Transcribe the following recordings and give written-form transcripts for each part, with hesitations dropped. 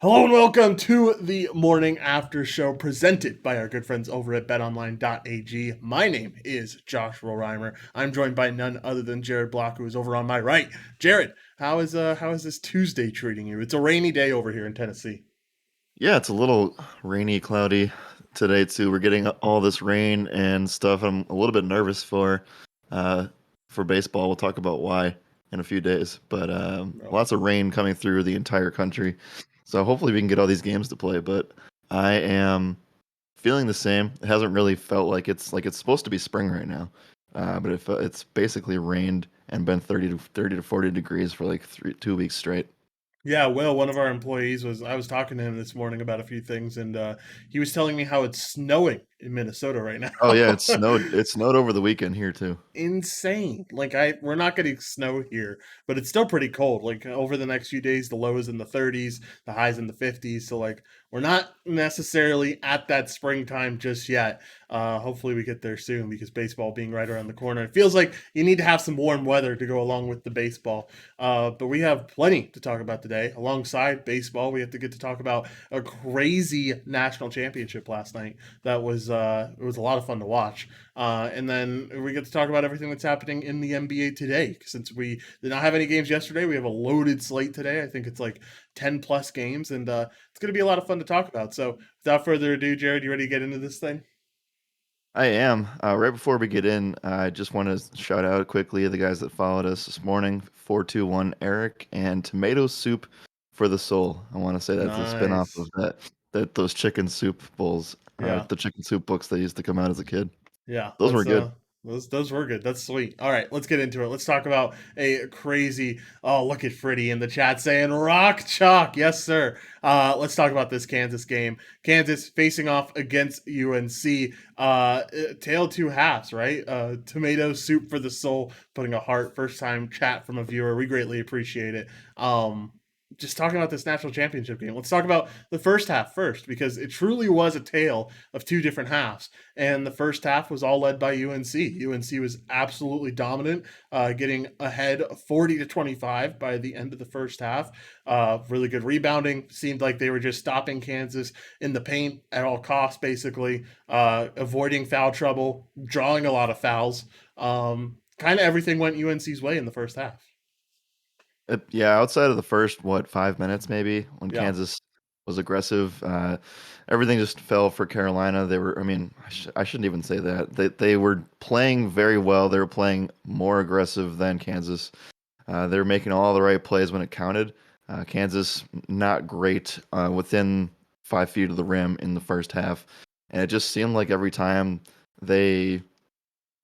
Hello and welcome to the morning after show presented by our good friends over at betonline.ag. My name is Josh Rollreimer. I'm joined by none other than Jared Block, who is over on my right. Jared, how is this Tuesday treating you? It's a rainy day over here in Tennessee. Yeah, it's a little rainy, cloudy today too. We're getting all this rain and stuff. I'm a little bit nervous uh for baseball. We'll talk about why in a few days. But No. lots of rain coming through the entire country. So hopefully we can get all these games to play. But I am feeling the same. It hasn't really felt like it's supposed to be spring right now. But it's basically rained and been 30 to 40 degrees for like 2 weeks straight. Yeah, Will, one of our employees I was talking to him this morning about a few things, and he was telling me how it's snowing in Minnesota right Oh yeah, now. it snowed. It snowed over the weekend here too. Insane. We're not getting snow here, but it's still pretty cold. Like over the next few days, the lows in the 30s, the highs in the 50s. So we're not necessarily at that springtime just yet. Hopefully we get there soon because baseball being right around the corner. It feels like you need to have some warm weather to go along with the baseball. But we have plenty to talk about today. Alongside baseball, we have to get to talk about a crazy national championship last night. That was it was a lot of fun to watch. And then we get to talk about everything that's happening in the NBA today. Since we did not have any games yesterday, we have a loaded slate today. I think it's like 10 plus games, and it's going to be a lot of fun to talk about. So without further ado, Jared, you ready to get into this thing? I am. Right before we get in, I just want to shout out quickly the guys that followed us this morning 421 Eric and Tomato Soup for the Soul. I want to say that's a spin off of Nice. those chicken soup bowls, Yeah. the chicken soup books that used to come out as a kid. Yeah, Those were good. those were good. That's sweet. All right, let's get into it. Let's talk about a crazy. Oh, look at Freddie in the chat saying rock chalk. Yes, sir. Let's talk about this Kansas game. Kansas facing off against UNC. Tail two halves, right? Tomato soup for the soul. Putting a heart. First time chat from a viewer. We greatly appreciate it. Just talking about this national championship game. Let's talk about the first half first because it truly was a tale of two different halves. And the first half was all led by UNC. UNC was absolutely dominant, getting ahead 40-25 by the end of the first half. Really good rebounding. Seemed like they were just stopping Kansas in the paint at all costs, basically, avoiding foul trouble, drawing a lot of fouls. Kind of everything went UNC's way in the first half. Yeah, outside of the first, 5 minutes maybe, when Yeah. Kansas was aggressive, everything just fell for Carolina. They were, I mean, I shouldn't even say that. They were playing very well. They were playing more aggressive than Kansas. They were making all the right plays when it counted. Kansas, not great within 5 feet of the rim in the first half. And it just seemed like every time they,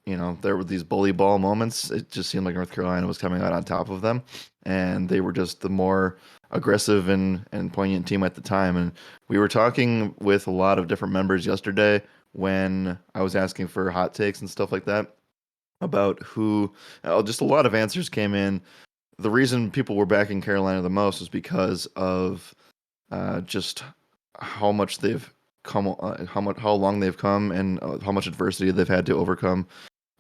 there were these bully ball moments, it just seemed like North Carolina was coming out on top of them. And they were just the more aggressive and poignant team at the time. And we were talking with a lot of different members yesterday when I was asking for hot takes and stuff like that about just a lot of answers came in. The reason people were backing Carolina the most was because of just how much they've come, how long they've come, and how much adversity they've had to overcome,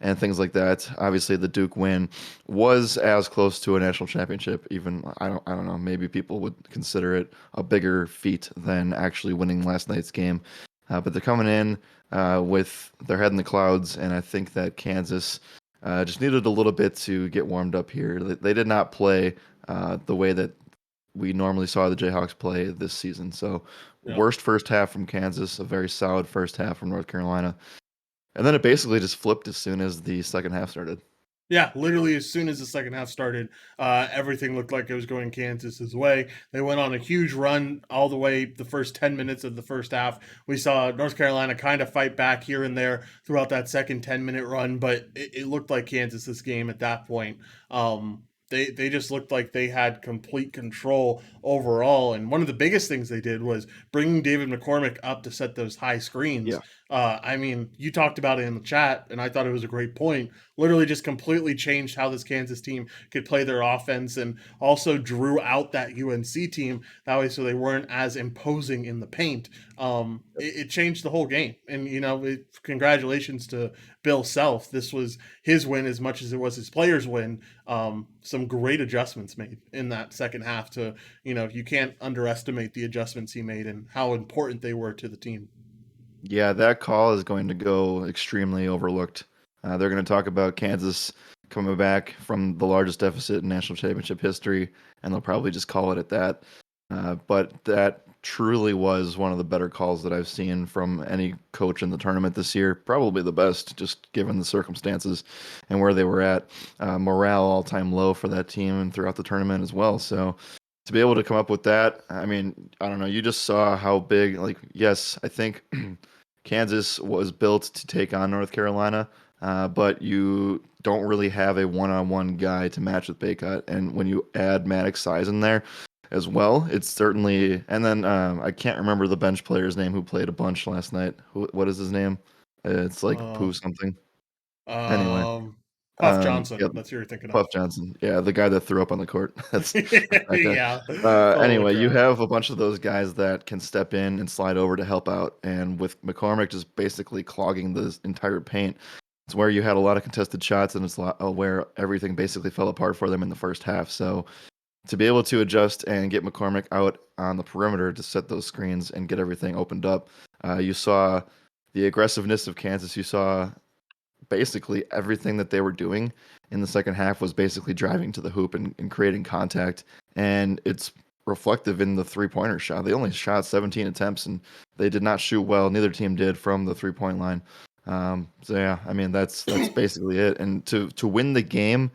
and things like that. Obviously, the Duke win was as close to a national championship. Even I don't know. Maybe people would consider it a bigger feat than actually winning last night's game. But they're coming in with their head in the clouds, and I think that Kansas just needed a little bit to get warmed up here. They did not play the way that we normally saw the Jayhawks play this season. So, Yeah. worst first half from Kansas, a very solid first half from North Carolina. And then it basically just flipped as soon as the second half started. Yeah, literally as soon as the second half started, everything looked like it was going Kansas's way. They went on a huge run all the way the first 10 minutes of the first half. We saw North Carolina kind of fight back here and there throughout that second 10-minute run, but it looked like Kansas's game at that point. They just looked like they had complete control overall. And one of the biggest things they did was bringing David McCormick up to set those high screens. Yeah. I mean, you talked about it in the chat, and I thought it was a great point. Literally, just completely changed how this Kansas team could play their offense, and also drew out that UNC team that way, so they weren't as imposing in the paint. It changed the whole game, and congratulations to Bill Self. This was his win as much as it was his players' win. Some great adjustments made in that second half. You can't underestimate the adjustments he made and how important they were to the team. Yeah, that call is going to go extremely overlooked. They're going to talk about Kansas coming back from the largest deficit in national championship history, and they'll probably just call it at that. But that truly was one of the better calls that I've seen from any coach in the tournament this year. Probably the best, just given the circumstances and where they were at. Morale all-time low for that team and throughout the tournament as well. So to be able to come up with that, I mean, I don't know. You just saw how big. Like, yes, I think Kansas was built to take on North Carolina, but you don't really have a one-on-one guy to match with Baycott. And when you add Maddox size in there as well, it's certainly. And then I can't remember the bench player's name who played a bunch last night. What is his name? It's like Uh, Pooh something. Anyway, um, Puff Johnson. yeah, That's who you're thinking of. Puff Johnson. Yeah, the guy that threw up on the court. That's that guy. Yeah. Holy Anyway, you crap. have a bunch of those guys that can step in and slide over to help out. And with McCormick just basically clogging the entire paint, it's where you had a lot of contested shots, and it's where everything basically fell apart for them in the first half. So to be able to adjust and get McCormick out on the perimeter to set those screens and get everything opened up, you saw the aggressiveness of Kansas. You saw basically everything that they were doing in the second half was basically driving to the hoop and creating contact. And it's reflective in the 3-pointer shot. They only shot 17 attempts and they did not shoot well. Neither team did from the 3-point line. So yeah, I mean that's basically it. And to win the game,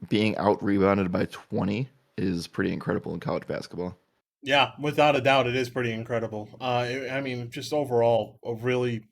being out rebounded by 20 is pretty incredible in college basketball. Yeah, without a doubt, it is pretty incredible. I mean, just overall, a really,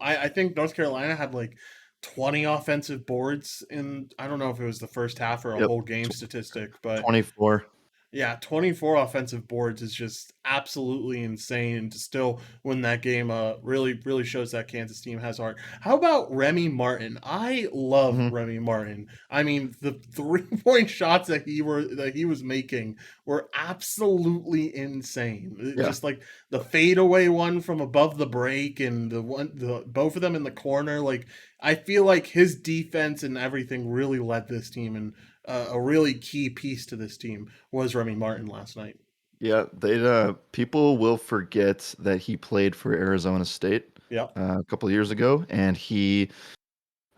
I think North Carolina had like 20 offensive boards in, I don't know if it was the first half or a Yep, whole game statistic, but 24. yeah, 24 offensive boards is just absolutely insane. And to still win that game really, really shows that Kansas team has heart. How about Remy Martin? I love Hmm. Remy Martin. I mean, the 3-point shots that he was making were absolutely insane. Yeah. Just like the fadeaway one from above the break and the both of them in the corner. Like, I feel like his defense and everything really led this team, and a really key piece to this team was Remy Martin last night. Yeah, they people will forget that he played for Arizona State Yeah. a couple of years ago, and he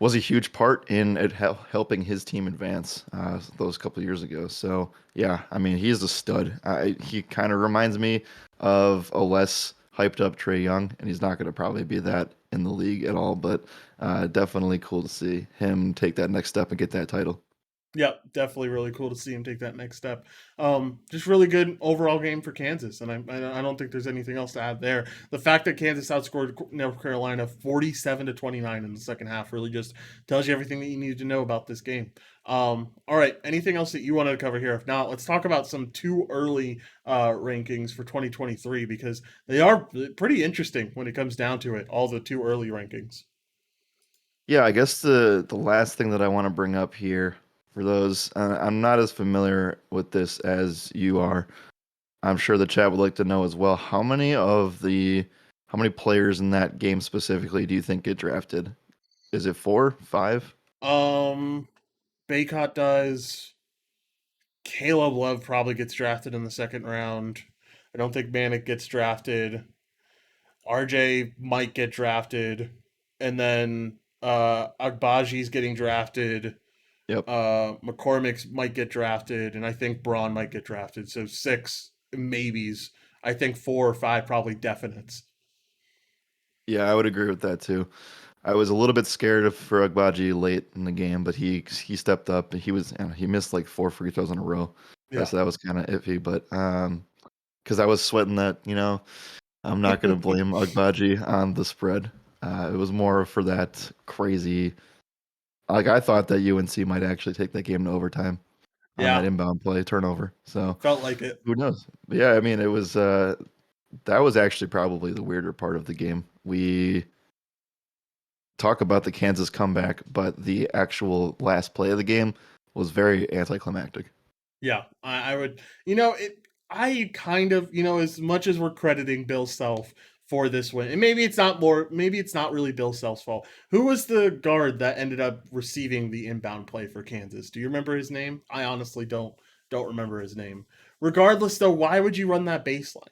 was a huge part in it helping his team advance those couple of years ago. So yeah, I mean he's a stud. He kind of reminds me of a less hyped up Trey Young, and he's not going to probably be that in the league at all. But definitely cool to see him take that next step and get that title. Yeah, definitely really cool to see him take that next step. Just really good overall game for Kansas, and I don't think there's anything else to add there. The fact that Kansas outscored North Carolina 47-29 in the second half really just tells you everything that you need to know about this game. All right, anything else that you wanted to cover here? If not, let's talk about some too early rankings for 2023 because they are pretty interesting when it comes down to it. All the too early rankings. Yeah, I guess the last thing that I want to bring up here for those I'm not as familiar with this as you are. I'm sure the chat would like to know as well. How many players in that game specifically do you think get drafted? Is it 4, 5? Um, Baycott does. Caleb Love probably gets drafted in the second round. I don't think Manic gets drafted. RJ might get drafted. And then Agbaji's getting drafted. Yep. McCormick's might get drafted. And I think Braun might get drafted. So 6 maybes. I think 4 or 5 probably definites. Yeah, I would agree with that too. I was a little bit scared for Agbaji late in the game, but he stepped up. He missed like 4 free throws in a row. Yeah. So that was kind of iffy, but because I was sweating that, I'm not going to blame Agbaji on the spread. It was more for that crazy. Like I thought that UNC might actually take that game to overtime on that Yeah. inbound play turnover. So Felt like it. who knows? But yeah, I mean, it was that was actually probably the weirder part of the game. talk about the Kansas comeback, but the actual last play of the game was very anticlimactic. Yeah, I would. I kind of, as much as we're crediting Bill Self for this win, and maybe it's not really Bill Self's fault. Who was the guard that ended up receiving the inbound play for Kansas? Do you remember his name? I honestly don't remember his name. Regardless, though, why would you run that baseline?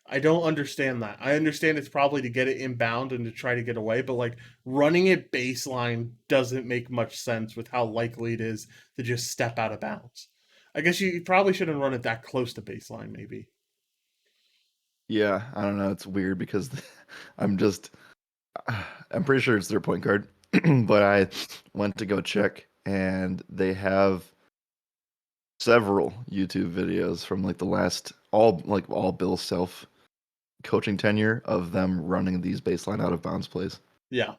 I don't understand that. I understand it's probably to get it inbound and to try to get away, but like running it baseline doesn't make much sense with how likely it is to just step out of bounds. I guess you probably shouldn't run it that close to baseline, maybe. Yeah, I don't know. It's weird because I'm just I'm pretty sure it's their point guard, but I went to go check and they have several YouTube videos from like the last all Bill Self coaching tenure of them running these baseline out of bounds plays. Yeah.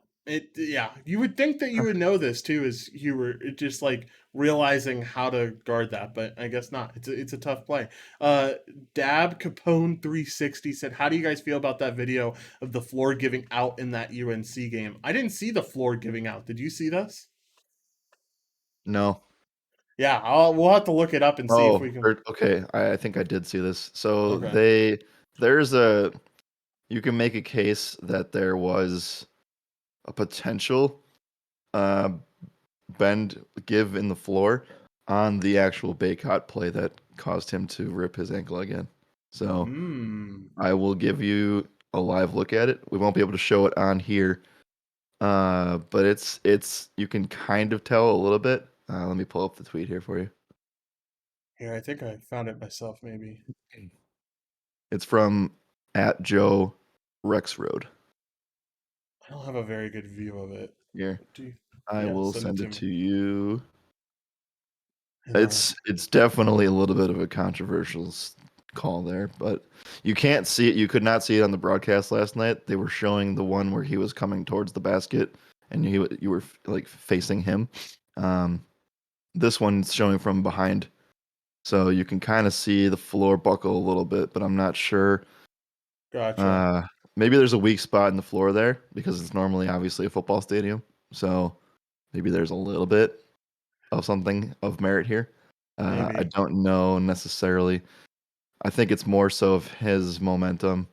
Yeah. You would think that you would know this too as you were just like realizing how to guard that, but I guess not. It's a tough play. Uh Dab Capone 360 said, "How do you guys feel about that video of the floor giving out in that UNC game?" I didn't see the floor giving out. Did you see this? No. Yeah, we'll have to look it up and see if we can. Okay. I think I did see this. So Okay. there's a you can make a case that there was a potential uh, bend give in the floor on the actual Baycott play that caused him to rip his ankle again. So Hmm. I will give you a live look at it. We won't be able to show it on here, but it's you can kind of tell a little bit. Let me pull up the tweet here for you. Here, I think I found it myself. Maybe It's from at Joe Rexroad. I don't have a very good view of it. Here, Do you, I yeah, will send it send to it me. to you. And It's definitely a little bit of a controversial call there, but you can't see it. You could not see it on the broadcast last night. They were showing the one where he was coming towards the basket, and you were like facing him. Um, this one's showing from behind, so you can kind of see the floor buckle a little bit, but I'm not sure. gotcha. Uh, maybe there's a weak spot in the floor there because it's normally obviously a football stadium, so maybe there's a little bit of something of merit here. I Maybe. don't know necessarily. I think it's more so of his momentum.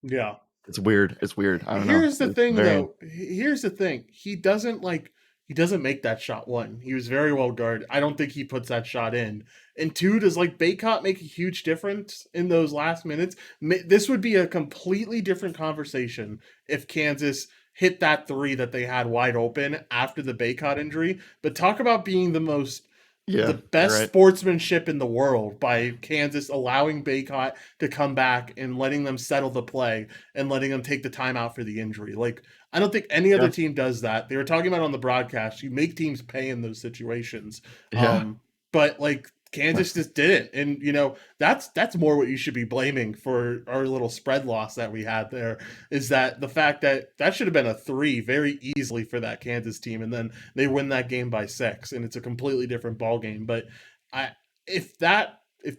Yeah. It's weird. It's weird. I don't know. Here's the It's thing very though. Here's the thing. He doesn't make that shot. One, he was very well guarded. I don't think he puts that shot in. And two, does like Baycott make a huge difference in those last minutes? This would be a completely different conversation if Kansas hit that three that they had wide open after the Baycott injury. But talk about being the yeah. You're best right. sportsmanship in the world by Kansas allowing Baycott to come back and letting them settle the play and letting them take the timeout for the injury. Like, I don't think any other Yeah. team does that. They were talking about on the broadcast. You make teams pay in those situations. Yeah. But like Kansas just didn't. And that's more what you should be blaming for our little spread loss that we had there, is that the fact that that should have been a three very easily for that Kansas team, and then they win that game by 6, and it's a completely different ball game. But I if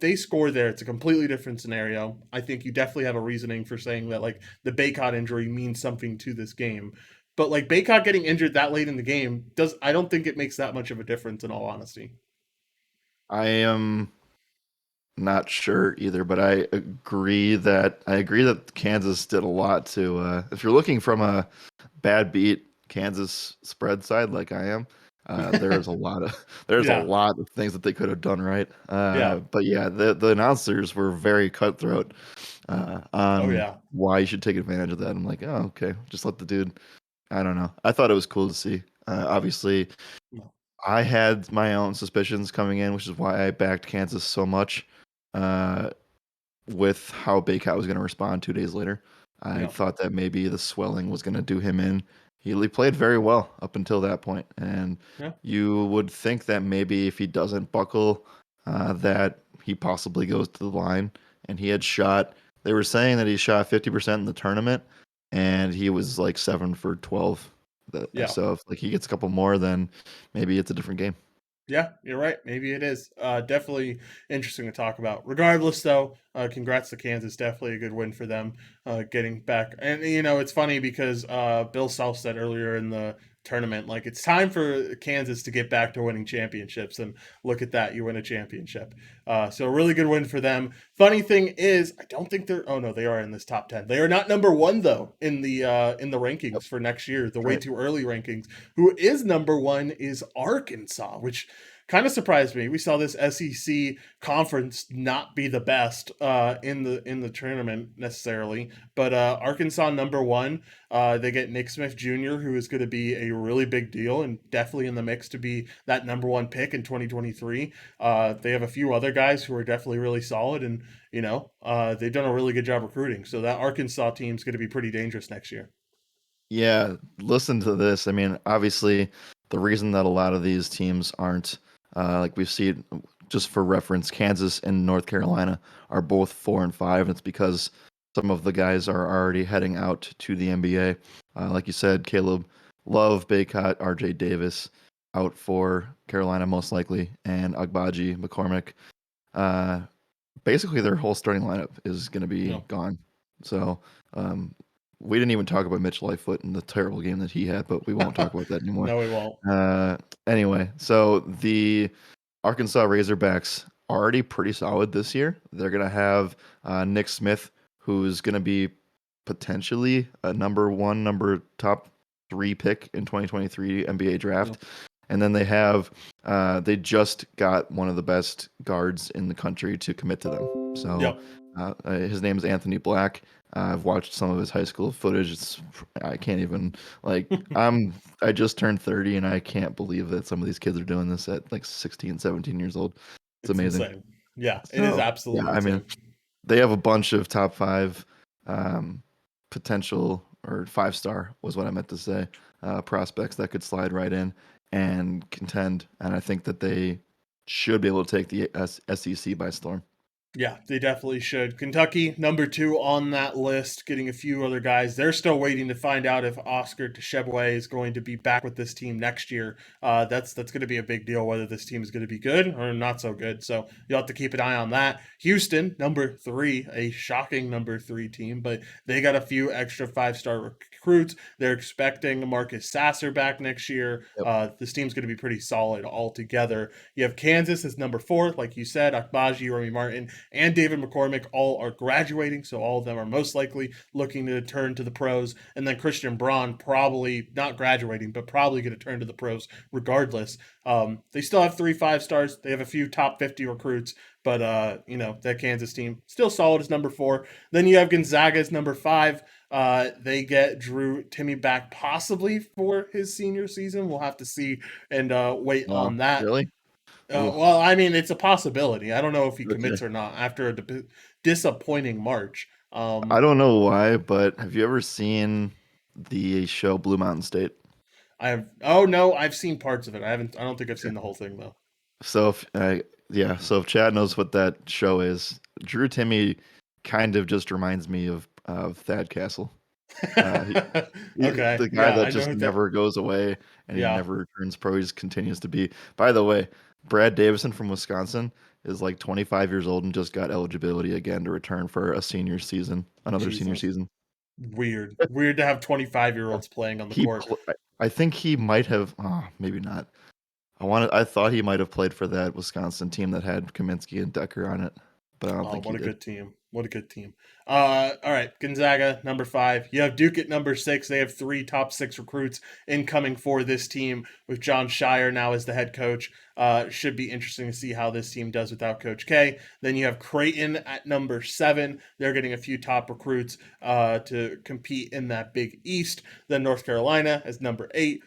they score there, it's a completely different scenario. I think you definitely have a reasoning for saying that like the Baycott injury means something to this game. But like Baycott getting injured that late in the game I don't think it makes that much of a difference in all honesty. I am not sure either, but I agree that Kansas did a lot to if you're looking from a bad beat Kansas spread side like I am, there's a lot of there's a Yeah. lot of things that they could have done right. Yeah. But yeah, the announcers were very cutthroat Oh on yeah. why you should take advantage of that. I'm like, oh, okay, just let the dude. I don't know. I thought it was cool to see. Obviously, No. I had my own suspicions coming in, which is why I backed Kansas so much. Uh, with how Baycott was going to respond 2 days later. I Yeah. thought that maybe the swelling was going to do him in. He played very well up until that point, and Yeah. you would think that maybe if he doesn't buckle, that he possibly goes to the line. And he had shot. They were saying that he shot 50% in the tournament, and he was like 7 for 12. Yeah. So if like he gets a couple more, then maybe it's a different game. Yeah, you're right. Maybe it is. Definitely interesting to talk about. Regardless, though, congrats to Kansas. Definitely a good win for them, getting back. And it's funny because Bill Self said earlier in the tournament, like it's time for Kansas to get back to winning championships. And look at that, you win a championship. So a really good win for them. Funny thing is, I don't think they're. Oh no, they are in this top 10. They are not number one though in the Yep, rankings for next year. The that's way right. too early rankings. Who is number one is Arkansas, which kind of surprised me. We saw this SEC conference not be the best in the tournament necessarily, but Arkansas number one. They get Nick Smith Jr., who is going to be a really big deal and definitely in the mix to be that number one pick in 2023. They have a few other guys who are definitely really solid, and they've done a really good job recruiting. So that Arkansas team is going to be pretty dangerous next year. Yeah, listen to this. I mean, obviously, the reason that a lot of these teams aren't like we've seen, just for reference, Kansas and North Carolina are both 4 and 5. And it's because some of the guys are already heading out to the NBA. Like you said, Caleb Love, Baycott, R.J. Davis out for Carolina most likely, and Agbaji, McCormick. Uh, Basically, their whole starting lineup is going to be No, gone. So um, we didn't even talk about Mitch Lightfoot and the terrible game that he had, but we won't talk about that anymore. no, we won't. Uh, anyway, so the Arkansas Razorbacks are already pretty solid this year. They're going to have Nick Smith, who's going to be potentially a number one, number top three pick in 2023 NBA No. draft. And then they just got one of the best guards in the country to commit to them. So Yep. his name is Anthony Black. I've watched some of his high school footage. I can't even like I just turned 30 and I can't believe that some of these kids are doing this at like 16, 17 years old. It's It's amazing. insane. Yeah, it is So yeah, absolutely I mean, insane. they have a bunch of top five um, potential or 5-star was what I meant to say prospects that could slide right in and contend, and I think that they should be able to take the SEC by storm. Yeah, they definitely should. Kentucky, number two on that list, getting a few other guys. They're still waiting to find out if Oscar Tshiebwe is going to be back with this team next year. That's going to be a big deal, whether this team is going to be good or not so good. So you'll have to keep an eye on that. Houston, number three, a shocking number three team, but they got a few extra 5-star recruits. They're expecting Marcus Sasser back next year. Yep. This team's going to be pretty solid altogether. You have Kansas as number four, like you said, Akbaji, Remy Martin, and David McCormick all are graduating, so all of them are most likely looking to turn to the pros. And then Christian Braun probably not graduating, but probably going to turn to the pros regardless. They still have 3 5 stars. They have a few top 50 recruits, but that Kansas team still solid as number four. Then you have Gonzaga as number five. They get Drew Timmy back possibly for his senior season. We'll have to see and wait No, on that. really? Ooh, Well, I mean, it's a possibility. I don't know if he okay. commits or not after a disappointing March. I don't know why, but have you ever seen the show Blue Mountain State? I have. Oh no, I've seen parts of it. I haven't. I don't think I've Okay. seen the whole thing though. So if yeah, so if Chad knows what that show is, Drew Timmy kind of just reminds me of Thad Castle. He, Okay. the guy Yeah, that I know just who that. never goes away and he Yeah. never turns pro. He just continues to be. By the way, Brad Davison from Wisconsin is like 25 years old and just got eligibility again to return for a senior season, another senior Jesus. season. Weird. Weird to have 25-year-olds playing on the He, court. pl- I think he might have. Oh, maybe not. I thought he might have played for that Wisconsin team that had Kaminsky and Decker on it, but I don't Oh, think he what a did. good team. What a good team. All right, Gonzaga, number five. You have Duke at number six. They have 3 top 6 recruits incoming for this team with John Shire now as the head coach. Should be interesting to see how this team does without Coach K. Then you have Creighton at number seven. They're getting a few top recruits to compete in that Big East. Then North Carolina as number eight.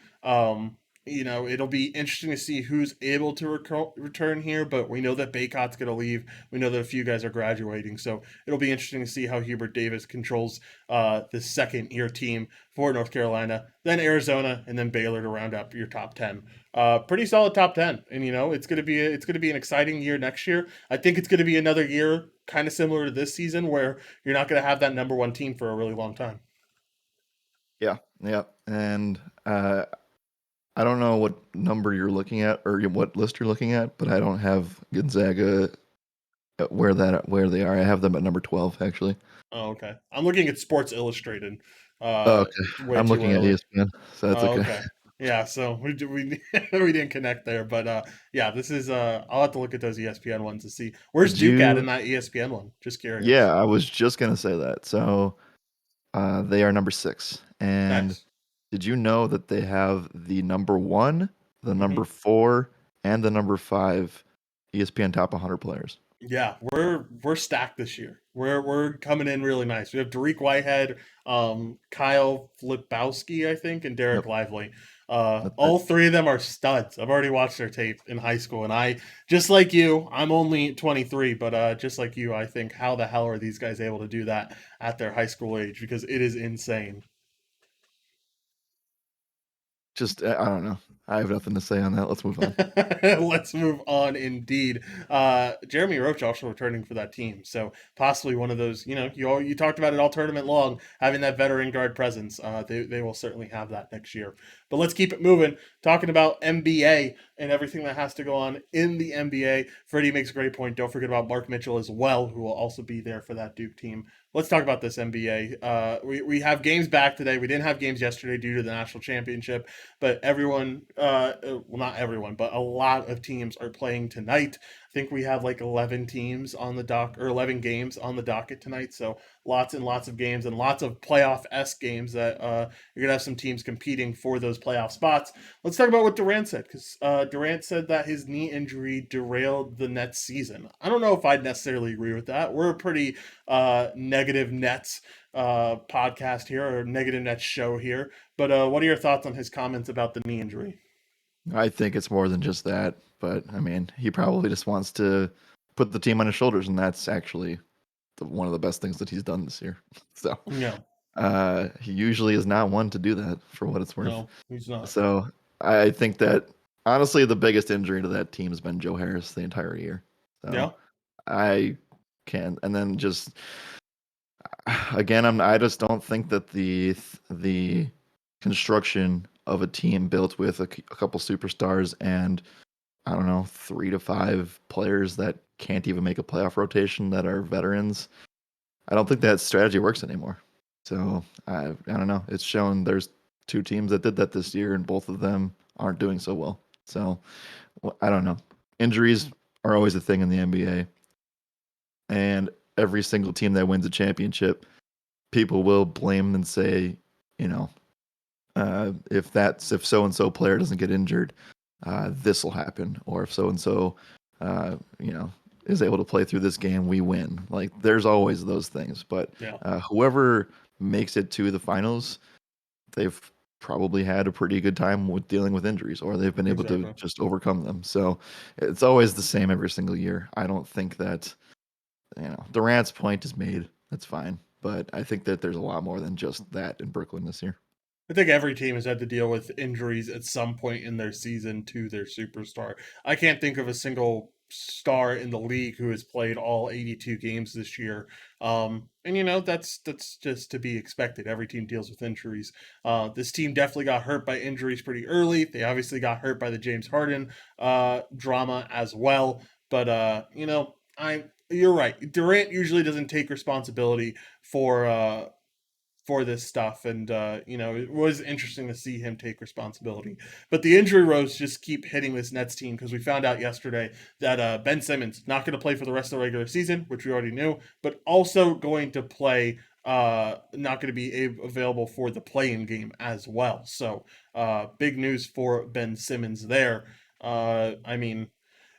It'll be interesting to see who's able to return here, but we know that Baycott's going to leave. We know that a few guys are graduating, so it'll be interesting to see how Hubert Davis controls the second year team for North Carolina, then Arizona, and then Baylor to round up your top 10. Pretty solid top 10, and it's gonna be an exciting year next year. I think it's gonna be another year kind of similar to this season where you're not gonna have that number one team for a really long time. Yeah, yeah, and I don't know what number you're looking at or what list you're looking at, but I don't have Gonzaga at where they are. I have them at number 12 actually. Oh, okay. I'm looking at Sports Illustrated. Oh, okay. Way I'm too looking at early. ESPN, so that's Oh, okay. okay. Yeah, so we we didn't connect there, but yeah, this is I'll have to look at those ESPN ones to see where's Did Duke at in you? that ESPN one. Just Yeah, curious. I was just gonna say that. So they are number 6. And Nice. did you know that they have the number 1, the Hmm. number 4, and the number 5 ESPN top 100 players? Yeah, we're stacked this year. We're coming in really nice. We have Dariq Whitehead, Kyle Flipowski, I think, and Derek Yep, Lively. that's it. All three of them are studs. I've already watched their tape in high school, and I just like you. I'm only 23, but just like you, I think how the hell are these guys able to do that at their high school age? Because it is insane. Just I don't know. I have nothing to say on that. Let's move on. Let's move on indeed. Jeremy Roach also returning for that team. So possibly one of those, you talked about it all tournament long, having that veteran guard presence. They will certainly have that next year. But let's keep it moving. Talking about NBA and everything that has to go on in the NBA. Freddie makes a great point. Don't forget about Mark Mitchell as well, who will also be there for that Duke team. Let's talk about this NBA. We have games back today. We didn't have games yesterday due to the national championship, but everyone, well, not everyone, but a lot of teams are playing tonight. I think we have like 11 teams on the dock, or 11 games on the docket tonight. So lots and lots of games and lots of playoff-esque games that you're going to have some teams competing for those playoff spots. Let's talk about what Durant said, because Durant said that his knee injury derailed the Nets season. I don't know if I'd necessarily agree with that. We're a pretty negative Nets podcast here, or negative Nets show here. But what are your thoughts on his comments about the knee injury? I think it's more than just that, but I mean, he probably just wants to put the team on his shoulders, and that's actually one of the best things that he's done this year. So No, he usually is not one to do that, for what it's worth. no, he's not. So I think that honestly, the biggest injury to that team has been Joe Harris the entire year. So Yeah, I can, and then just again, I just don't think that the construction of a team built with a couple superstars and I don't know 3 to 5 players that can't even make a playoff rotation that are veterans. I don't think that strategy works anymore. So I don't know. It's shown there's 2 teams that did that this year, and both of them aren't doing so well. So I don't know. Injuries are always a thing in the NBA, and every single team that wins a championship, people will blame and say, you know, if so and so player doesn't get injured, this will happen, or if so and so, you know, is able to play through this game, we win. Like there's always those things, but yeah, whoever makes it to the finals, they've probably had a pretty good time with dealing with injuries, or they've been able to exactly. just overcome them. So it's always the same every single year. I don't think that Durant's point is made. That's fine, but I think that there's a lot more than just that in Brooklyn this year. I think every team has had to deal with injuries at some point in their season to their superstar. I can't think of a single star in the league who has played all 82 games this year. And that's just to be expected. Every team deals with injuries. This team definitely got hurt by injuries pretty early. They obviously got hurt by the James Harden drama as well. But I you're right. Durant usually doesn't take responsibility for this stuff, and it was interesting to see him take responsibility. But the injury rows just keep hitting this Nets team, because we found out yesterday that Ben Simmons not going to play for the rest of the regular season, which we already knew, but also going to play, not going to be available for the play-in game as well. So big news for Ben Simmons there. I mean,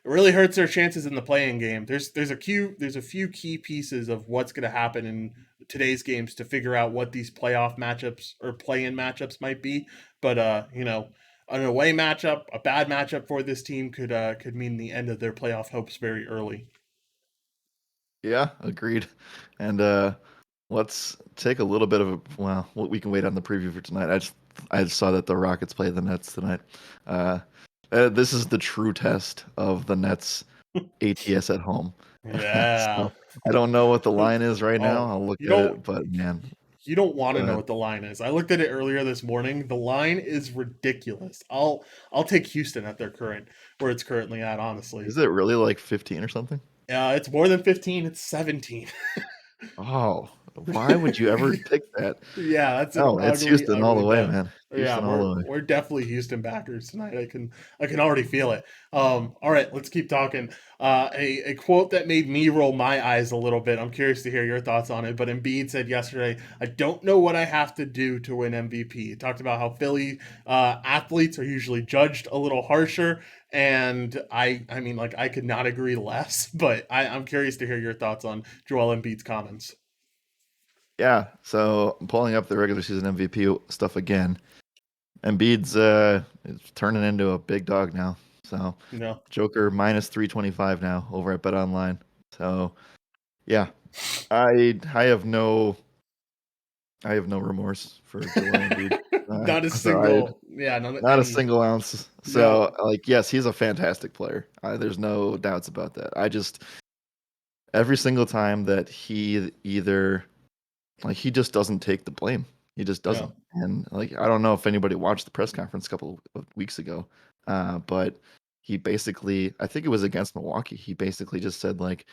it really hurts their chances in the playing game. There's a few key pieces of what's going to happen in today's games to figure out what these playoff matchups or play-in matchups might be. But an away matchup, a bad matchup for this team could mean the end of their playoff hopes very early. Yeah, agreed. And let's take a little bit of a well, we can wait on the preview for tonight. I just saw that the Rockets play the Nets tonight. Uh, this is the true test of the Nets ATS at home. Yeah. So I don't know what the line is right now. Oh, I'll look you at don't it, but man, You don't want Go to know ahead. what the line is. I looked at it earlier this morning. The line is ridiculous. I'll take Houston at their current where it's currently at, honestly. Is it really like 15 or something? It's more than 15, it's 17. Oh, why would you ever pick that? Yeah, that's an No, it's ugly, Houston all ugly the way, bet. man. Yeah, Houston all the way. we're definitely Houston backers tonight. I can already feel it. All right, let's keep talking. A quote that made me roll my eyes a little bit. I'm curious to hear your thoughts on it. But Embiid said yesterday, "I don't know what I have to do to win MVP." He talked about how Philly athletes are usually judged a little harsher, and I mean, like I could not agree less. But I'm curious to hear your thoughts on Joel Embiid's comments. Yeah, so I'm pulling up the regular season MVP stuff again. Embiid's is turning into a big dog now. So You know, Joker minus 325 now over at Bet Online. So yeah, I have no remorse for Joel Embiid. not a So I single, yeah, not not a any. single ounce. Yeah, So like yes, he's a fantastic player. There's no doubts about that. I just every single time that he either like he just doesn't take the blame. He just yeah, doesn't. And like I don't know if anybody watched the press conference a couple of weeks ago, but he basically I think it was against Milwaukee. He basically just said like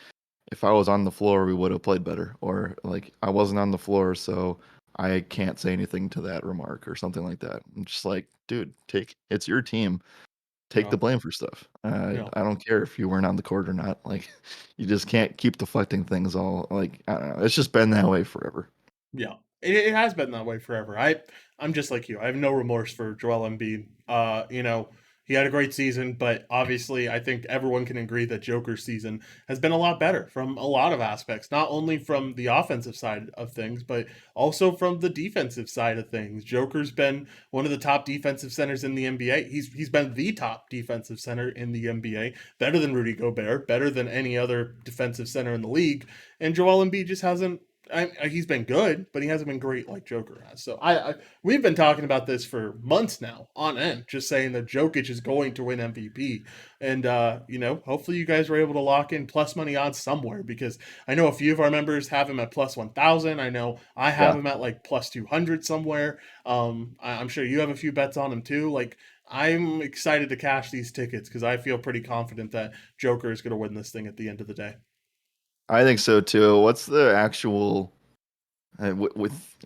if I was on the floor, we would have played better, or like I wasn't on the floor, so I can't say anything to that remark or something like that. I'm just like, dude, take it's your team. Take yeah, the blame for stuff. yeah. I don't care if you weren't on the court or not. Like, you just can't keep deflecting things all. Like, I don't know. It's just been that way forever. Yeah, it has been that way forever. I'm just like you. I have no remorse for Joel Embiid. He had a great season, but obviously, I think everyone can agree that Joker's season has been a lot better from a lot of aspects. Not only from the offensive side of things, but also from the defensive side of things. Joker's been one of the top defensive centers in the NBA. He's been the top defensive center in the NBA, better than Rudy Gobert, better than any other defensive center in the league. And Joel Embiid just hasn't he's been good, but he hasn't been great like Joker has. So we've been talking about this for months now on end, just saying that Jokic is going to win MVP, and hopefully you guys were able to lock in plus money odds somewhere because I know a few of our members have him at plus 1,000. I know I have Yeah. him at like plus 200 somewhere. I'm sure you have a few bets on him too. Like I'm excited to cash these tickets because I feel pretty confident that Joker is going to win this thing at the end of the day. I think so too. What's the actual, with,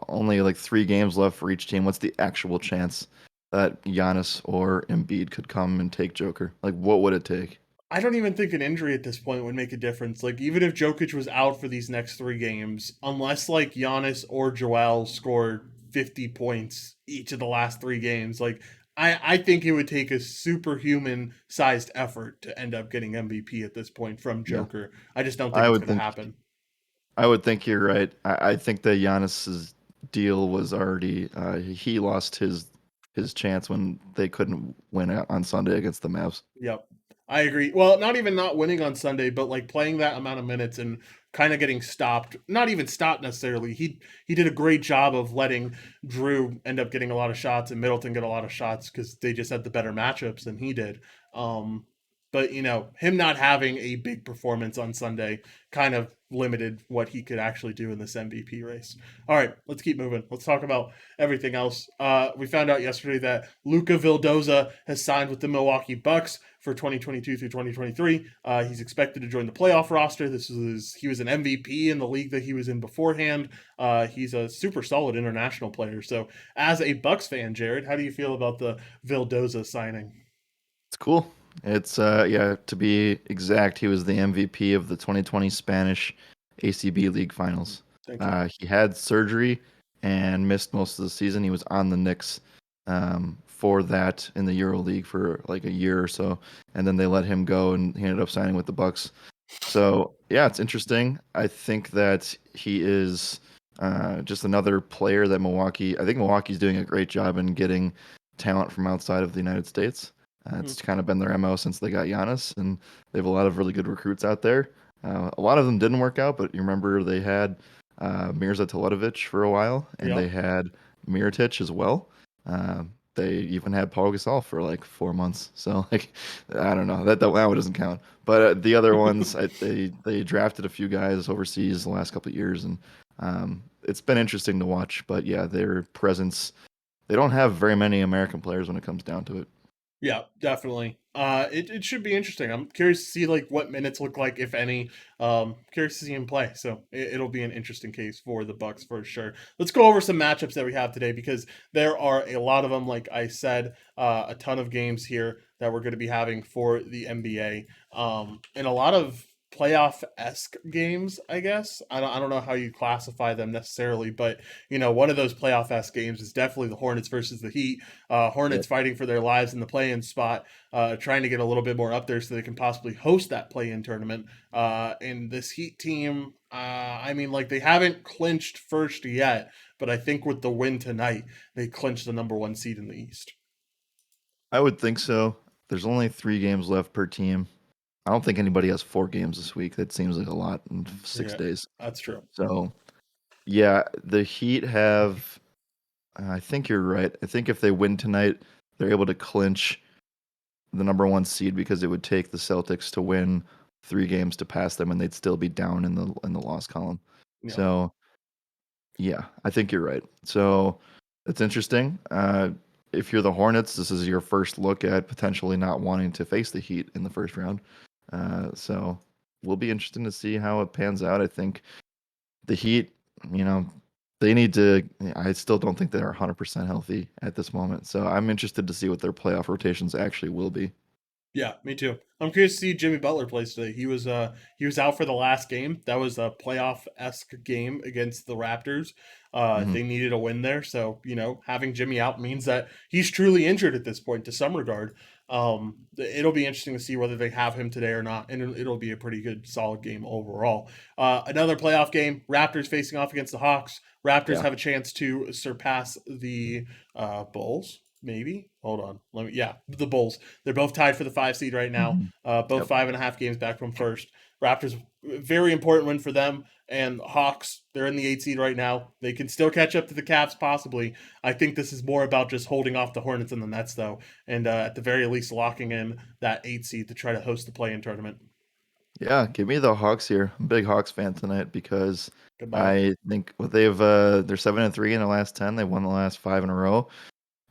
only like 3 games left for each team, what's the actual chance that Giannis or Embiid could come and take Joker? Like, what would it take? I don't even think an injury at this point would make a difference. Like even if Jokic was out for these next 3 games, unless like Giannis or Joel scored 50 points each of the last 3 games, like I think it would take a superhuman sized effort to end up getting MVP at this point from Yeah. Joker. I just don't think I it's would going to think happen. I would think you're right. I think that Giannis's deal was already he lost his chance when they couldn't win on Sunday against the Mavs. Yep. I agree. Well, not even not winning on Sunday, but like playing that amount of minutes and kind of getting stopped. Not even stopped necessarily. He did a great job of letting Drew end up getting a lot of shots and Middleton get a lot of shots because they just had the better matchups than he did. Um, but him not having a big performance on Sunday kind of limited what he could actually do in this MVP race. All right, let's keep moving. Let's talk about everything else. We found out yesterday that Luca Vildoza has signed with the Milwaukee Bucks for 2022 through 2023. He's expected to join the playoff roster. He was an MVP in the league that he was in beforehand. He's a super solid international player. So, as a Bucks fan, Jared, how do you feel about the Vildoza signing? It's cool. It's yeah, to be exact, he was the MVP of the 2020 Spanish ACB League Finals. Thank you. He had surgery and missed most of the season. He was on the Knicks for that in the Euro League for like a year or so, and then they let him go, and he ended up signing with the Bucks. So yeah, it's interesting. I think that he is just another player that Milwaukee. I think Milwaukee's doing a great job in getting talent from outside of the United States. Mhm. It's kind of been their MO since they got Giannis, and they have a lot of really good recruits out there. A lot of them didn't work out, but you remember they had Mirza Teletovic for a while, and they Yep. had Mirotic as well. They even had Paul Gasol for like 4 months. So like, I don't know that one doesn't count. But the other ones, they drafted a few guys overseas the last couple of years, and it's been interesting to watch. But yeah, their presence, they don't have very many American players when it comes down to it. Yeah, definitely. It should be interesting. I'm curious to see like what minutes look like, if any. Curious to see him play. So it'll be an interesting case for the Bucks for sure. Let's go over some matchups that we have today because there are a lot of them. Like I said, a ton of games here that we're going to be having for the NBA. And a lot of playoff esque games, I guess. I don't know how you classify them necessarily, but one of those playoff esque games is definitely the Hornets versus the Heat. Hornets Yep. fighting for their lives in the play-in spot, trying to get a little bit more up there so they can possibly host that play-in tournament. And this Heat team, I mean, like they haven't clinched first yet, but I think with the win tonight, they clinched the number one seed in the East. I would think so. There's only 3 games left per team. I don't think anybody has 4 games this week. That seems like a lot in 6 Yeah, days. that's true. So yeah, the Heat have. I think you're right. I think if they win tonight, they're able to clinch the number one seed because it would take the Celtics to win 3 games to pass them, and they'd still be down in the loss column. Yeah, So yeah, I think you're right. So it's interesting. If you're the Hornets, this is your first look at potentially not wanting to face the Heat in the first round. So will be interesting to see how it pans out. I think the Heat, you know, they need to. I still don't think they're 100% healthy at this moment. So I'm interested to see what their playoff rotations actually will be. yeah, me too. I'm curious to see Jimmy Butler plays today. He was out for the last game. That was a playoff esque game against the Raptors. Hmm. They needed a win there, so having Jimmy out means that he's truly injured at this point to some regard. It'll be interesting to see whether they have him today or not, and it'll be a pretty good, solid game overall. Another playoff game: Raptors facing off against the Hawks. Raptors Yeah. have a chance to surpass the Bulls. Maybe. Hold on. Yeah, the Bulls. They're both tied for the 5 seed right now. Mhm. Both Yep. 5.5 games back from first. Raptors, very important win for them. And Hawks, they're in the 8 seed right now. They can still catch up to the Cavs possibly. I think this is more about just holding off the Hornets and the Nets though, and at the very least locking in that 8 seed to try to host the play-in tournament. Yeah, give me the Hawks here. I'm a big Hawks fan tonight because Goodbye. I think they're 7-3 in the last 10. They won the last 5 in a row,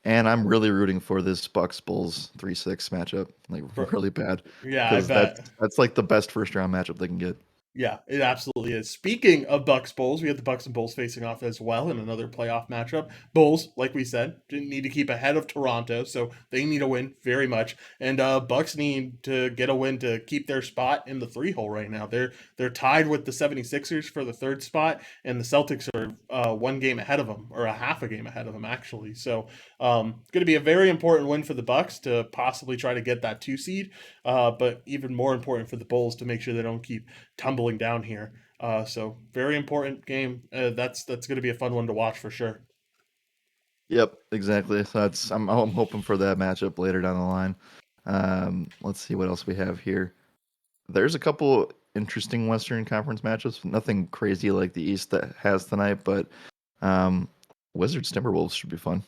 and I'm really rooting for this Bucks Bulls 3-6 matchup, like For, really bad, yeah, I because bet. that's like the best first round matchup they can get. Yeah, it absolutely is. Speaking of Bucks Bulls, we have the Bucks and Bulls facing off as well in another playoff matchup. Bulls, like we said, didn't need to keep ahead of Toronto, so they need a win very much. And Bucks need to get a win to keep their spot in the three hole right now. They're tied with the 76ers for the third spot, and the Celtics are 1 game ahead of them, or a half a game ahead of them actually. So going to be a very important win for the Bucks to possibly try to get that 2 seed, but even more important for the Bulls to make sure they don't keep tumbling down here. So very important game. That's going to be a fun one to watch for sure. Yep, exactly. So I'm hoping for that matchup later down the line. Let's see what else we have here. There's a couple interesting Western Conference matchups. Nothing crazy like the East that has tonight, but um, Wizards Timberwolves should be fun.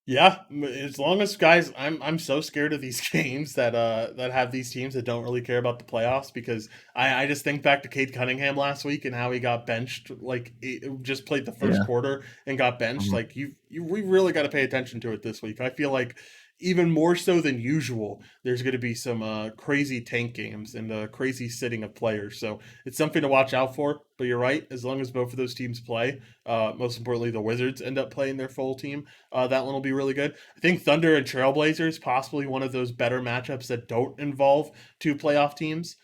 Yeah, as long as guys, I'm so scared of these games that have these teams that don't really care about the playoffs because I just think back to Cade Cunningham last week and how he got benched, like just played the first Yeah. quarter and got benched. Mhm. Like we really got to pay attention to it this week. I feel like even more so than usual, there's going to be some crazy tank games and crazy sitting of players. So it's something to watch out for. But you're right, as long as both of those teams play, most importantly the Wizards end up playing their full team, that one will be really good. I think Thunder and Trailblazers possibly one of those better matchups that don't involve two playoff teams.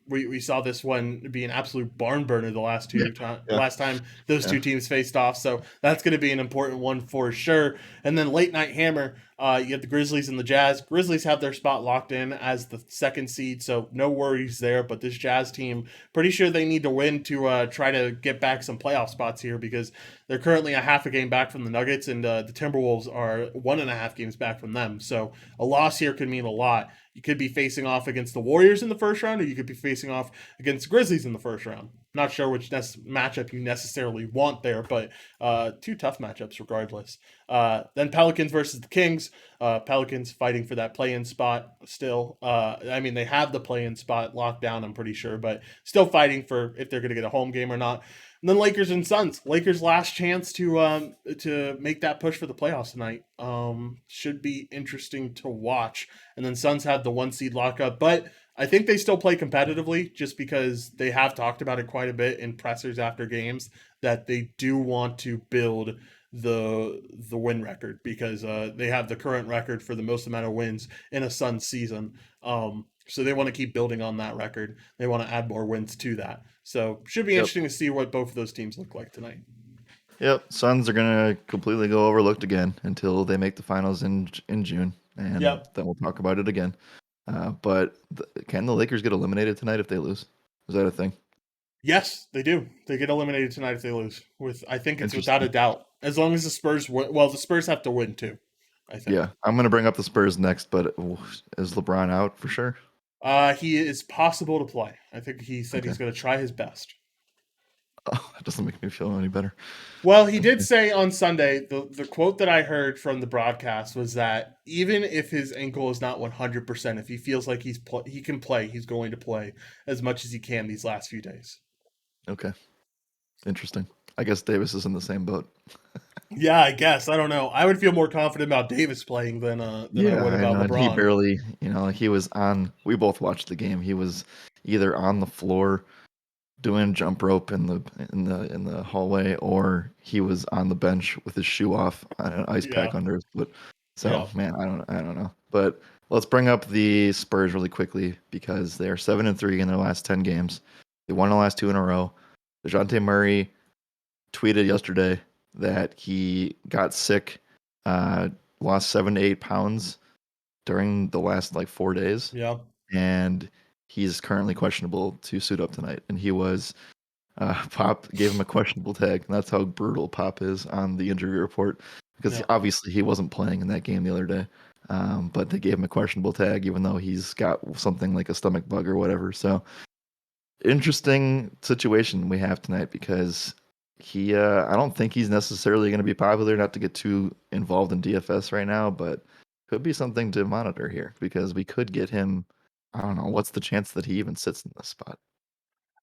We saw this one be an absolute barn burner Yeah. Yeah. last time those Yeah. two teams faced off. So that's going to be an important one for sure. And then late night hammer, you have the Grizzlies and the Jazz. Grizzlies have their spot locked in as the second seed, so no worries there. But this Jazz team, pretty sure they need to win to try to get back some playoff spots here because they're currently a half a game back from the Nuggets, and the Timberwolves are 1.5 games back from them. So a loss here could mean a lot. You could be facing off against the Warriors in the first round, or you could be facing off against the Grizzlies in the first round. Not sure which matchup you necessarily want there, but two tough matchups regardless. Then Pelicans versus the Kings. Pelicans fighting for that play-in spot still. I mean, they have the play-in spot locked down, I'm pretty sure, but still fighting for if they're going to get a home game or not. And then Lakers and Suns. Lakers last chance to make that push for the playoffs tonight. Should be interesting to watch. And then Suns have the 1 seed lockup, but I think they still play competitively just because they have talked about it quite a bit in pressers after games that they do want to build the win record because they have the current record for the most amount of wins in a Suns season. So they want to keep building on that record. They want to add more wins to that. So should be Yep. interesting to see what both of those teams look like tonight. Yep. Suns are gonna completely go overlooked again until they make the finals in June, and Yep. then we'll talk about it again. Can the Lakers get eliminated tonight if they lose? Is that a thing? Yes, they do. They get eliminated tonight if they lose. With I think it's without a Interesting. doubt. As long as the Spurs win, well, the Spurs have to win too. I think. Yeah, I'm gonna bring up the Spurs next, but is LeBron out for sure? He is possible to play. I think he said Okay. he's going to try his best. Oh, that doesn't make me feel any better. Well, he did Okay. say on Sunday, the quote that I heard from the broadcast was that even if his ankle is not 100%, if he feels like he can play, he's going to play as much as he can these last few days. Okay. Interesting. I guess Davis is in the same boat. Yeah, I guess. I don't know. I would feel more confident about Davis playing than I Yeah, would I about know. And he LeBron. barely, like he was on. We both watched the game. He was either on the floor doing jump rope in the hallway, or he was on the bench with his shoe off on an ice Yeah. pack under his foot. So Yeah. man, I don't know. But let's bring up the Spurs really quickly because they are 7-3 in their last 10 games. They won the last two in a row. DeJounte Murray tweeted yesterday that he got sick, uh, lost 7 to 8 pounds during the last like 4 days, Yeah. and he's currently questionable to suit up tonight. And he was Pop gave him a questionable tag, and that's how brutal Pop is on the injury report. Because Yeah. obviously he wasn't playing in that game the other day, but they gave him a questionable tag, even though he's got something like a stomach bug or whatever. So interesting situation we have tonight because I don't think he's necessarily going to be popular. Not to get too involved in DFS right now, but could be something to monitor here because we could get him. I don't know what's the chance that he even sits in this spot.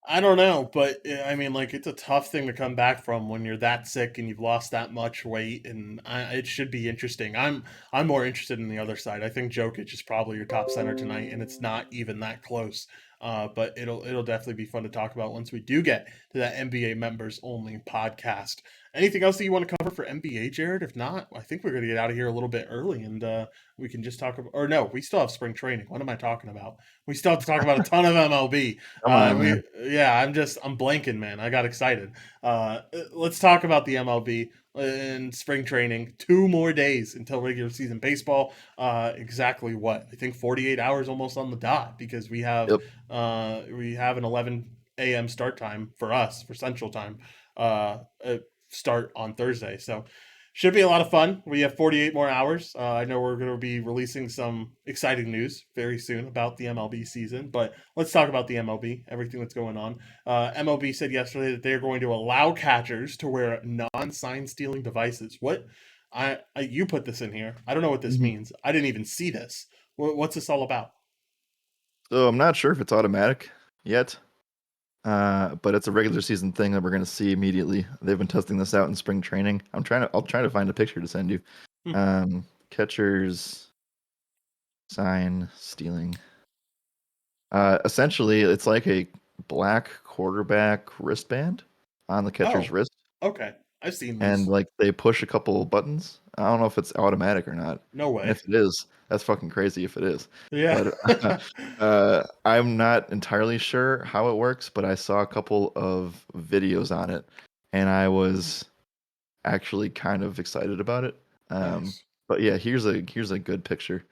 I don't know, but I mean, like, it's a tough thing to come back from when you're that sick and you've lost that much weight, and it should be interesting. I'm more interested in the other side. I think Jokic is probably your top center tonight, and it's not even that close. But it'll definitely be fun to talk about once we do get to that NBA members only podcast. Anything else that you want to cover for NBA, Jared? If not, I think we're gonna get out of here a little bit early, and we can just talk about. Or no, we still have spring training. What am I talking about? We still have to talk about a ton of MLB. Come on, We man. yeah, I'm blanking, man. I got excited. Let's talk about the MLB in spring training. 2 more days until regular season baseball. Exactly what I think 48 hours almost on the dot because Yep. we have an 11 a.m. start time for us for Central Time. Uh, uh, Start on Thursday, so should be a lot of fun. We have 48 more hours. I know we're going to be releasing some exciting news very soon about the MLB season, but let's talk about the MLB, everything that's going on. MLB said yesterday that they're going to allow catchers to wear non-sign stealing devices. What? You put this in here. I don't know what this Mhm. means. I didn't even see this. What's this all about? So I'm not sure if it's automatic yet, but it's a regular season thing that we're going to see immediately. They've been testing this out in spring training. I'll try to find a picture to send you. Hmm. Catchers sign stealing. Essentially, it's like a black quarterback wristband on the catcher's Oh, wrist, okay. I've seen and these. like they push a couple buttons. I don't know if it's automatic or not, No and way. if it is, that's fucking crazy if it is. Yeah. But I'm not entirely sure how it works, but I saw a couple of videos on it, and I was actually kind of excited about it. Um, Nice. but yeah, here's a good picture.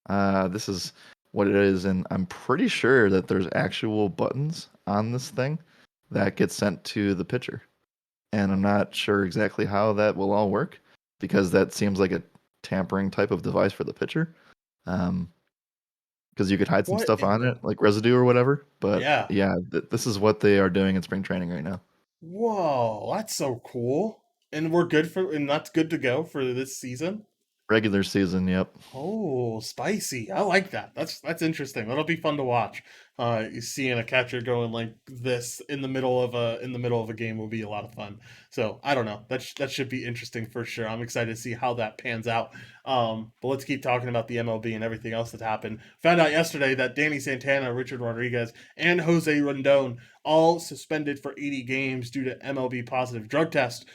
This is what it is, and I'm pretty sure that there's actual buttons on this thing that get sent to the pitcher, and I'm not sure exactly how that will all work because that seems like a tampering type of device for the pitcher. Um, because you could hide some What stuff in on the? it, like residue or whatever. But Yeah. yeah, this is what they are doing in spring training right now. Whoa, that's so cool. And we're good for, and that's good to go for this season. Regular season, yep. Oh, spicy. I like that. That's interesting. That'll be fun to watch. You seeing a catcher going like this in the middle of a game will be a lot of fun. So I don't know. That should be interesting for sure. I'm excited to see how that pans out. But let's keep talking about the MLB and everything else that happened. Found out yesterday that Danny Santana, Richard Rodriguez, and Jose Rondon all suspended for 80 games due to MLB positive drug test.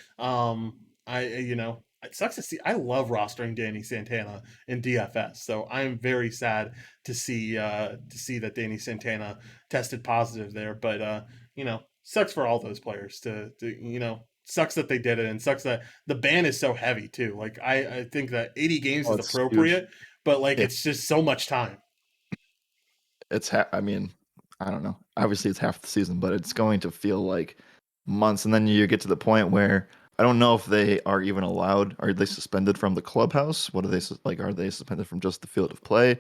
It sucks to see. I love rostering Danny Santana in DFS. So I am very sad to see that Danny Santana tested positive there. But sucks for all those players to sucks that they did it, and sucks that the ban is so heavy too. Like I think that 80 games Oh, is it's huge. appropriate, but like Yeah, it's just so much time. I mean, I don't know. Obviously, it's half the season, but it's going to feel like months, and then you get to the point where I don't know if they are even allowed. Are they suspended from the clubhouse? What are they like? Are they suspended from just the field of play? I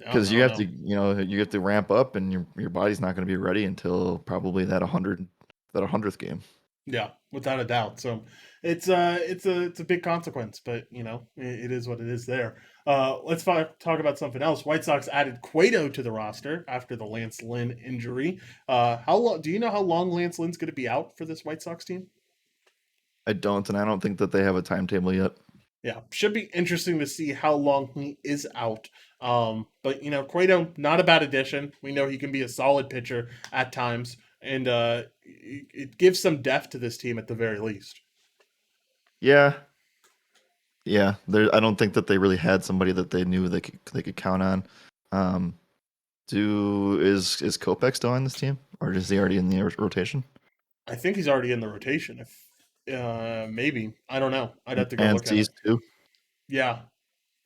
Because you don't have to, know. you have to ramp up, and your body's not going to be ready until probably that 100th game. Yeah, without a doubt. So it's a big consequence, but it is what it is there. Let's talk about something else. White Sox added Cueto to the roster after the Lance Lynn injury. How long? Do you know how long Lance Lynn's going to be out for this White Sox team? I don't, and I don't think that they have a timetable yet. Yeah, should be interesting to see how long he is out. But Cueto, not a bad addition. We know he can be a solid pitcher at times, and it gives some depth to this team at the very least. Yeah, yeah. I don't think that they really had somebody that they knew they could count on. Um, is Kopech still on this team, or is he already in the rotation? I think he's already in the rotation. If maybe I don't know. I'd have to go And look at Cease it. too. Yeah.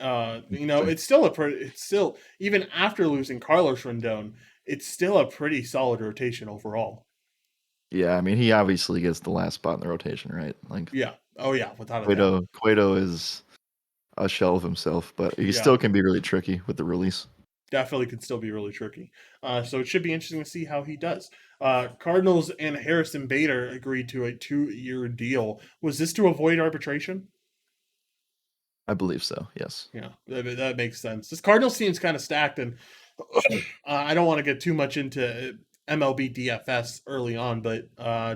Interesting. It's still even after losing Carlos Rendon, it's still a pretty solid rotation overall. Yeah, I mean he obviously gets the last spot in the rotation, right? Like Yeah. Oh yeah, without a doubt. Cueto is a shell of himself, but he Yeah. still can be really tricky with the release. Definitely could still be really tricky. So it should be interesting to see how he does. Cardinals and Harrison Bader agreed to a 2-year deal. Was this to avoid arbitration? I believe so. Yes. Yeah, that makes sense. This Cardinals team's kind of stacked, and I don't want to get too much into MLB DFS early on, but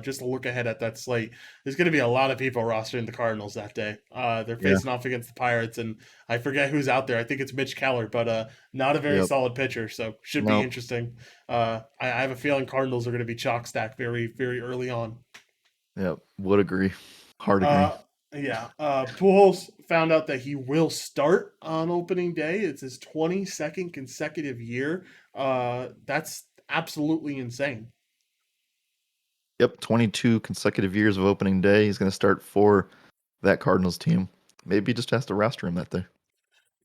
just a look ahead at that slate, there's going to be a lot of people rostering the Cardinals that day. They're Yeah. facing off against the Pirates, and I forget who's out there. I think it's Mitch Keller, but not a very Yep. solid pitcher, so should be Nope. interesting. I have a feeling Cardinals are going to be chalk stacked very, very early on. Yep. Would agree. Hard agree. Uh, yeah. Pujols found out that he will start on opening day. It's his 22nd consecutive year. That's absolutely insane. Yep. 22 consecutive years of opening day. He's going to start for that Cardinals team. Maybe he just has to roster him that day.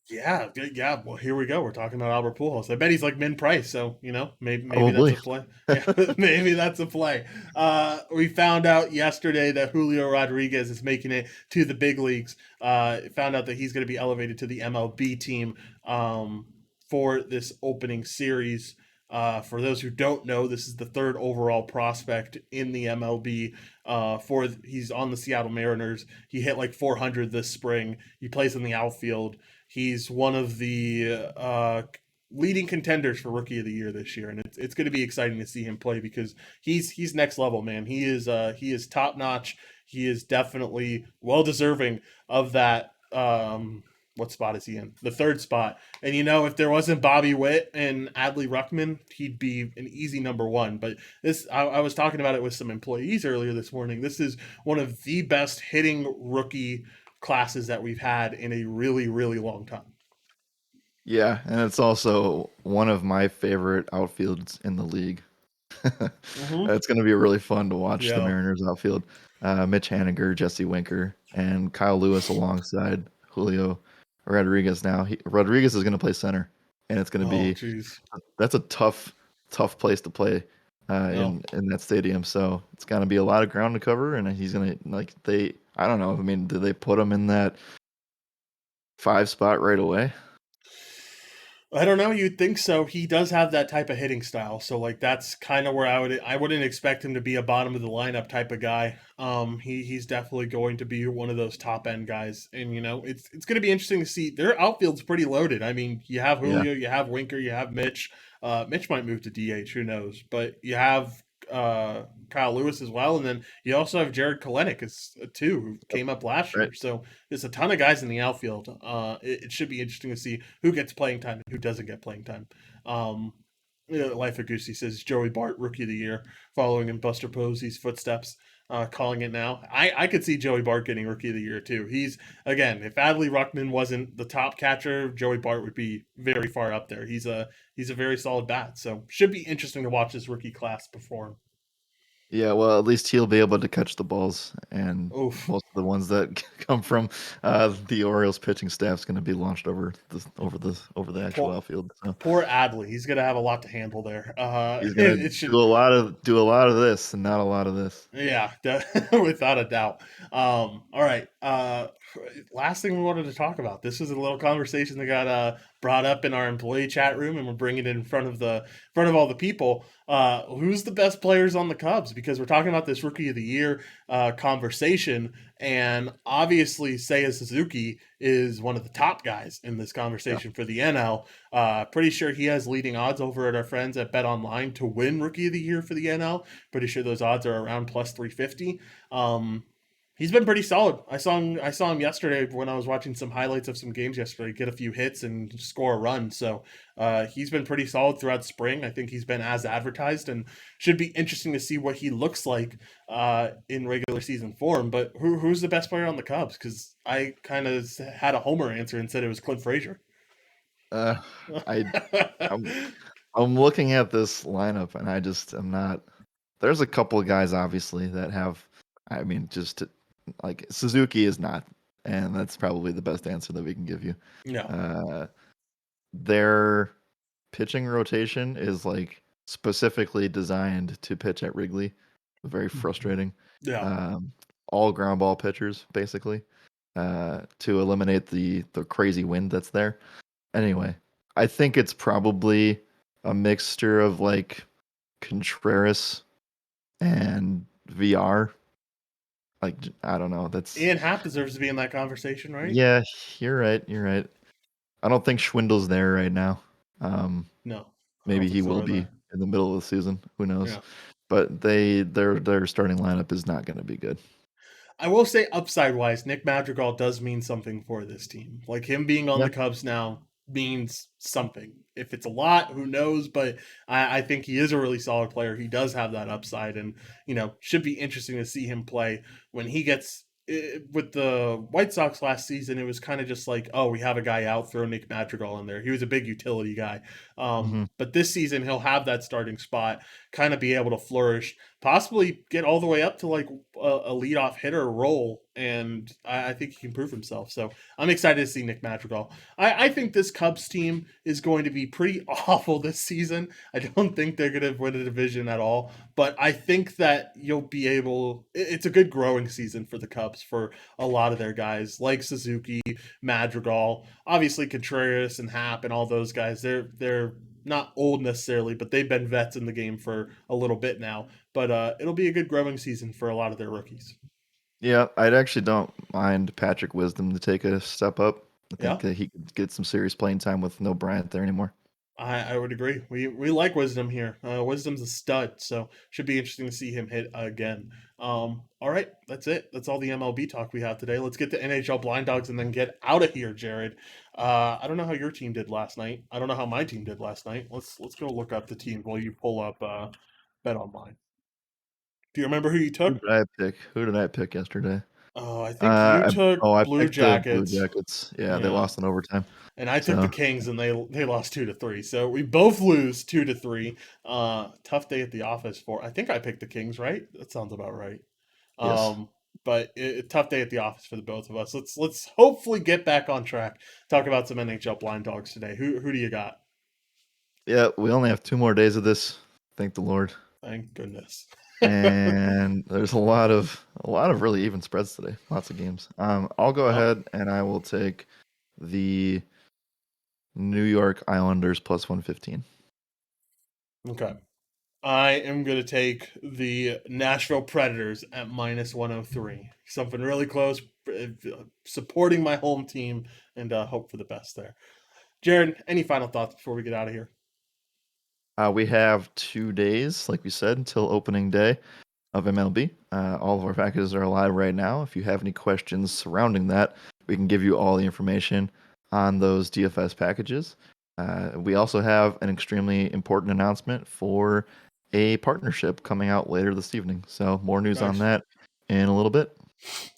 Yeah, yeah. Well, here we go. We're talking about Albert Pujols. I bet he's like min price. So maybe that's a Probably. play. Yeah, maybe that's a play. We found out yesterday that Julio Rodriguez is making it to the big leagues. Found out that he's going to be elevated to the MLB team for this opening series. For those who don't know, this is the third overall prospect in the MLB. He's on the Seattle Mariners. He hit like 400 this spring. He plays in the outfield. He's one of the leading contenders for Rookie of the Year this year, and it's going to be exciting to see him play because he's next level, man. He is top notch. He is definitely well deserving of that. What spot is he in? The third spot. And if there wasn't Bobby Witt and Adley Ruckman, he'd be an easy number one. But I was talking about it with some employees earlier this morning. This is one of the best hitting rookie classes that we've had in a really, really long time. Yeah, and it's also one of my favorite outfields in the league. Mm-hmm. It's going to be really fun to watch the Yeah. Mariners outfield. Mitch Haniger, Jesse Winker, and Kyle Lewis alongside Julio Rodriguez. Now Rodriguez is going to play center, and it's going to Oh, be jeez. that's a tough place to play No. in that stadium. So it's going to be a lot of ground to cover, and he's going to I don't know. I mean, did they put him in that 5 spot right away? I don't know. You'd think so. He does have that type of hitting style, so like that's kind of where I wouldn't expect him to be a bottom of the lineup type of guy. He's definitely going to be one of those top end guys, and it's going to be interesting to see. Their outfield's pretty loaded. I mean, you have Yeah, Julio, you have Winker, you have Mitch. Mitch might move to DH, who knows? But you have Kyle Lewis as well, and then you also have Jared Kelenic too, who came up last right. year. So there's a ton of guys in the outfield. It should be interesting to see who gets playing time and who doesn't get playing time. Um, Life of Goosey says Joey Bart, Rookie of the Year, following in Buster Posey's footsteps. Calling it now. I could see Joey Bart getting Rookie of the Year too. He's again, if Adley Ruckman wasn't the top catcher, Joey Bart would be very far up there. He's a very solid bat. So should be interesting to watch this rookie class perform. Yeah, well, at least he'll be able to catch the balls, and Oof. most of the ones that come from the Orioles pitching staff is going to be launched over the actual Poor, outfield. So poor Adley. He's gonna have a lot to handle there. he's going to It should. do a lot of this and not a lot of this. Yeah, without a doubt. All right. Last thing we wanted to talk about. This was a little conversation that got brought up in our employee chat room, and we're bringing it in front of all the people. Who's the best players on the Cubs? Because we're talking about this Rookie of the Year conversation, and obviously Seiya Suzuki is one of the top guys in this Yeah. conversation for the NL. Pretty sure he has leading odds over at our friends at Bet Online to win Rookie of the Year for the NL. Pretty sure those odds are around plus 350. He's been pretty solid. I saw him yesterday when I was watching some highlights of some games yesterday. Get a few hits and score a run. So he's been pretty solid throughout spring. I think he's been as advertised, and should be interesting to see what he looks like in regular season form. But who's the best player on the Cubs? Because I kind of had a homer answer and said it was Clint Frazier. Uh, I I'm I'm looking at this lineup and I'm not. There's a couple of guys obviously that have. I mean, like Suzuki is not, and that's probably the best answer that we can give you. No. Uh, their pitching rotation is like specifically designed to pitch at Wrigley. Very frustrating. Yeah. Um, all ground ball pitchers basically, to eliminate the crazy wind that's there. Anyway, I think it's probably a mixture of like Contreras and VR. Like I don't know. That's Ian Happ deserves to be in that conversation, right? yeah. You're right. You're right. I don't think Schwindel's there right now. Um, No, I don't maybe think he so will be either. in the middle of the season. Who knows? Yeah. But their starting lineup is not going to be good. I will say, upside wise, Nick Madrigal does mean something for this team. Like him being on Yeah. the Cubs now means something. If it's a lot, who knows? But I think he is a really solid player. He does have that upside, and should be interesting to see him play when he gets. With the White Sox last season, it was kind of just like, oh, we have a guy out, throw Nick Madrigal in there. He was a big utility guy. Hmm. But this season, he'll have that starting spot, kind of be able to flourish, possibly get all the way up to like a leadoff hitter role, and I think he can prove himself. So I'm excited to see Nick Madrigal. I think this Cubs team is going to be pretty awful this season. I don't think they're going to win a division at all, but I think that you'll be able. It's a good growing season for the Cubs for a lot of their guys like Suzuki, Madrigal, obviously Contreras and Happ and all those guys. They're not old necessarily, but they've been vets in the game for a little bit now. But it'll be a good growing season for a lot of their rookies. Yeah, I actually don't mind Patrick Wisdom to take a step up. I think Yeah, that he could get some serious playing time with no Bryant there anymore. I would agree. We like Wisdom here. Wisdom's a stud, so should be interesting to see him hit again. All right, that's it. That's all the MLB talk we have today. Let's get to NHL Blind Dogs and then get out of here, Jared. I don't know how your team did last night. I don't know how my team did last night. Let's go look up the team while you pull up Bet Online. Do you remember who you Who took? did I pick? Who did I pick yesterday? Oh, I think you took I Blue picked the Blue Jackets. Jackets. Yeah, they Yeah. lost in overtime. And I took the So Kings, and they lost 2-3. So we both lose 2-3. Tough day at the office for. I think I picked the Kings, right? That sounds about right. yes, But tough day at the office for the both of us. Let's hopefully get back on track. Talk about some NHL blind dogs today. Who do you got? yeah, we only have 2 more days of this. Thank the Lord. Thank goodness. And there's a lot of really even spreads today. Lots of games. I'll go Yep. ahead and I will take the New York Islanders plus 115. Okay. I am going to take the Nashville Predators at minus 103. Something really close, supporting my home team, and hope for the best there. Jared, any final thoughts before we get out of here? We have 2 days, like we said, until opening day of MLB. All of our packages are live right now. If you have any questions surrounding that, we can give you all the information on those DFS packages. We also have an extremely important announcement for a partnership coming out later this evening. So, more news on Nice. that in a little bit.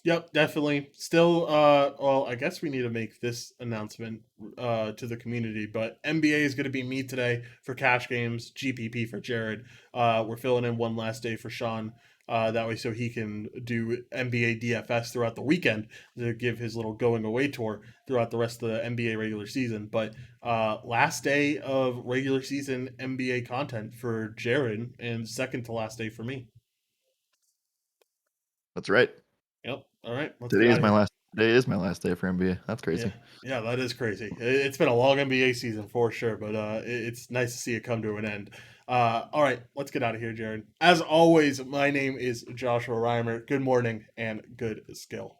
Yep, definitely. Still, well, I guess we need to make this announcement to the community, but NBA is going to be me today for cash games, GPP for Jared. We're filling in one last day for Sean. That way, so he can do NBA DFS throughout the weekend to give his little going away tour throughout the rest of the NBA regular season. But last day of regular season NBA content for Jared, and second to last day for me. That's right. Yep. All right, let's get Today out is of my here. last Today is my last day for NBA. That's Yeah, crazy. yeah, that is crazy. It's been a long NBA season for sure, but it's nice to see it come to an end. All right, let's get out of here, Jared. As always, my name is Joshua Reimer. Good morning and good skill.